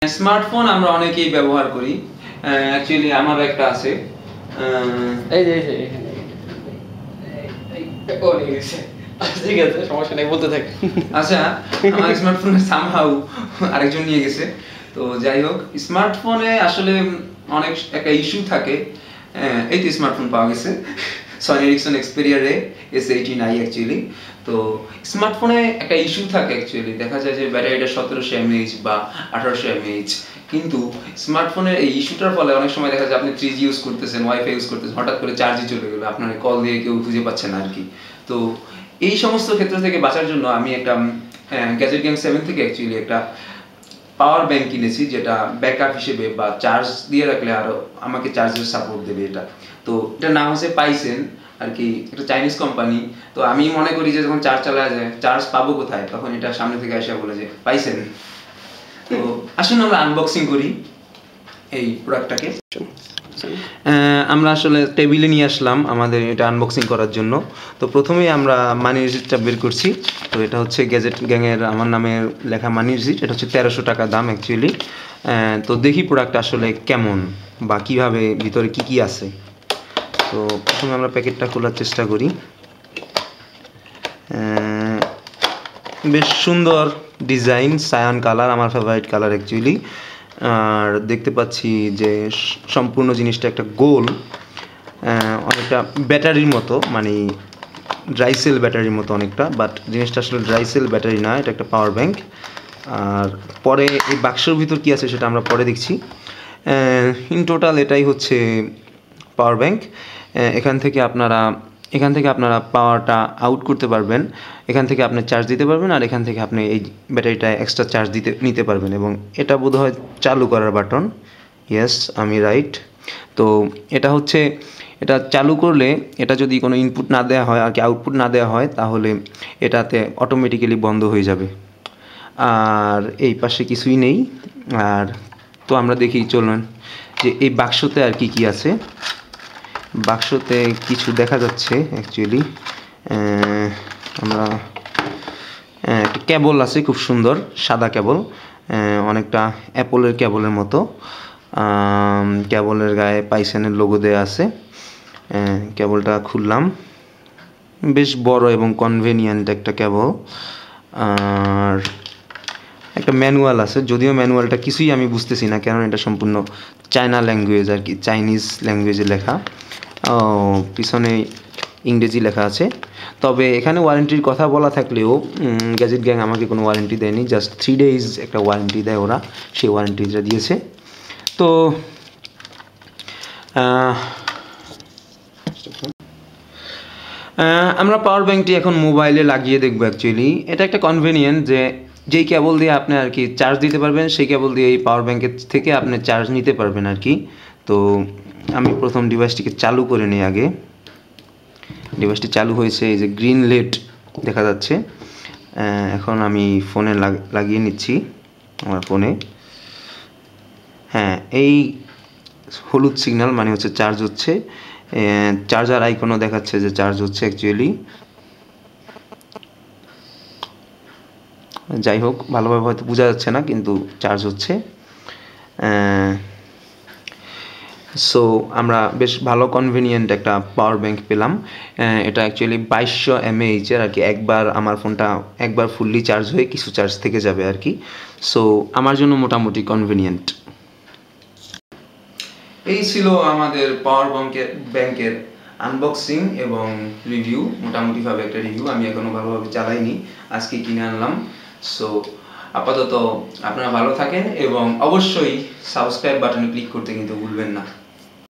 Smartphone আমরা অনেকেই ব্যবহার করি। অ্যাকচুয়ালি আমারও একটা আছে। এই যে ও নিয়ে গেছে। ঠিক আছে, সমস্যা নেই, বলতে থাক। আচ্ছা, আমার স্মার্টফোনে সামহাউ আরেকজন নিয়ে গেছে। তো যাই হোক, স্মার্টফোনে আসলে অনেক একটা ইস্যু থাকে। এই তো স্মার্টফোন পাওয়া গেছে, সনি এরিকসন এক্সপেরিয়া রে S18i অ্যাকচুয়ালি। তো স্মার্টফোনে একটা ইস্যু থাকে অ্যাকচুয়ালি, দেখা যায় যে ব্যাটারিটা 1700 mAh বা 1800 mAh, কিন্তু স্মার্টফোনের এই ইস্যুটার ফলে অনেক সময় দেখা যায় আপনি 3G ইউজ করতেছেন, ওয়াইফাই ইউজ করতেছেন, হঠাৎ করে চার্জই চলে গেলো, আপনার কল দিয়ে কেউ খুঁজে পাচ্ছেন আর কি। তো এই সমস্ত ক্ষেত্র থেকে বাঁচার জন্য আমি একটা গ্যাজেট গ্যাং 7 থেকে অ্যাকচুয়ালি একটা পাওয়ার ব্যাংক কিনেছি, যেটা ব্যাকআপ হিসেবে বা চার্জ দিয়ে রাখলে আরও আমাকে চার্জের সাপোর্ট দেবে এটা। তো এটার নাম হচ্ছে পাইসেন আর কি, একটা চাইনিজ কোম্পানি। তো আমি মনে করি যে যখন চার্জ চালা যায়, চার্জ পাবো কোথায়, তখন এটা সামনে থেকে এসে বলে যে পাইসেন। তো আসুন আমরা আনবক্সিং করি এই প্রোডাক্টটাকে। আমরা আসলে টেবিলে নিয়ে আসলাম আমাদের এটা আনবক্সিং করার জন্য। তো প্রথমেই আমরা মানি রিসিপ্টটা বের করছি। তো এটা হচ্ছে গ্যাজেট গ্যাংয়ের আমার নামে লেখা মানি রিসিপ্ট। এটা হচ্ছে 1300 টাকা দাম অ্যাকচুয়ালি। তো দেখি প্রোডাক্ট আসলে কেমন বা কীভাবে, ভিতরে কি কি আছে। তো প্রথমে আমরা প্যাকেটটা খোলার চেষ্টা করি। বেশ সুন্দর ডিজাইন, সায়ান কালার, আমার ফেভারিট কালার অ্যাকচুয়ালি। আর দেখতে পাচ্ছি যে সম্পূর্ণ জিনিসটা একটা গোল, অনেকটা ব্যাটারির মতো, মানে ড্রাই সেল ব্যাটারির মতো অনেকটা, বাট জিনিসটা আসলে ড্রাই সেল ব্যাটারি না, এটা একটা পাওয়ার ব্যাংক। আর পরে এই বাক্সের ভিতর কী আছে সেটা আমরা পরে দেখছি। ইন টোটাল এটাই হচ্ছে পাওয়ার ব্যাংক। এখান থেকে আপনারা পাওয়ারটা আউট করতে পারবেন, এখান থেকে আপনি চার্জ দিতে পারবেন, আর এখান থেকে আপনি এই ব্যাটারিটা এক্সট্রা চার্জ নিতে পারবেন। এবং এটা বোধহয় চালু করার বাটন। ইয়েস, আমি রাইট। তো এটা চালু করলে, এটা যদি কোনো ইনপুট না দেওয়া হয় আর কি, আউটপুট না দেওয়া হয়, তাহলে এটাতে অটোমেটিক্যালি বন্ধ হয়ে যাবে। আর এই পাশে কিছুই নেই। আর তো আমরা দেখি, চলুন যে এই বাক্সতে আর কি কি আছে। বাক্সতে কিছু দেখা যাচ্ছে অ্যাকচুয়ালি। আমরা একটা কেবল আছে, খুব সুন্দর সাদা কেবল, অনেকটা অ্যাপলের কেবলের মতো। কেবলের গায়ে পাইসেনের লোগো দেওয়া আছে। কেবলটা খুললাম, বেশ বড় এবং কনভেনিয়েন্ট একটা কেবল। আর একটা ম্যানুয়াল আছে, যদিও ম্যানুয়ালটা কিছুই আমি বুঝতেছি না, কারণ এটা সম্পূর্ণ চায়না ল্যাঙ্গুয়েজ আর কি, চাইনিজ ল্যাঙ্গুয়েজে লেখা। পিছনে ইংরেজি লেখা আছে। তবে এখানে ওয়ারেন্টির কথা বলা থাকলেও গ্যাজেট গ্যাং আমাকে কোনো ওয়ারেন্টি দেয়নি, জাস্ট 3 days একটা ওয়ারেন্টি দেয় ওরা, সেই ওয়ারেন্টিটা দিয়েছে। তো আমরা পাওয়ার ব্যাংকটি এখন মোবাইলে লাগিয়ে দেখবো অ্যাকচুয়ালি। এটা একটা কনভেনিয়েন্ট যে যেই কেবল দিয়ে আপনি আর কি চার্জ দিতে পারবেন, সেই কেবল দিয়ে এই পাওয়ার ব্যাংকের থেকে আপনি চার্জ নিতে পারবেন আর কি। তো আমি প্রথম ডিভাইসটিকে চালু করে নিই আগে। ডিভাইসটি চালু হয়েছে, এই যে গ্রিন লাইট দেখা যাচ্ছে। এখন আমি ফোনে লাগিয়ে নিচ্ছি, আমার ফোনে। হ্যাঁ, এই হলুদ সিগন্যাল মানে হচ্ছে চার্জ হচ্ছে। চার্জার আইকনও দেখাচ্ছে যে চার্জ হচ্ছে অ্যাকচুয়ালি। যাই হোক, ভালোভাবে হয়তো বোঝা যাচ্ছে না, কিন্তু চার্জ হচ্ছে। সো আমরা বেশ ভালো কনভেনিয়েন্ট একটা পাওয়ার ব্যাংক পেলাম। এটা অ্যাকচুয়ালি 2200 mAh এর আর কি। আমার ফোনটা একবার ফুললি চার্জ হয়ে কিছু চার্জ থেকে যাবে আর কি। সো আমার জন্য মোটামুটি কনভেনিয়েন্ট। এই ছিল আমাদের পাওয়ার ব্যাংকের আনবক্সিং এবং রিভিউ, মোটামুটিভাবে একটা রিভিউ। আমি এখনও ভালোভাবে চালাইনি, আজকে কিনে আনলাম। সো আপাতত আপনারা ভালো থাকেন এবং অবশ্যই সাবস্ক্রাইব বাটনে ক্লিক করতে কিন্তু ভুলবেন না।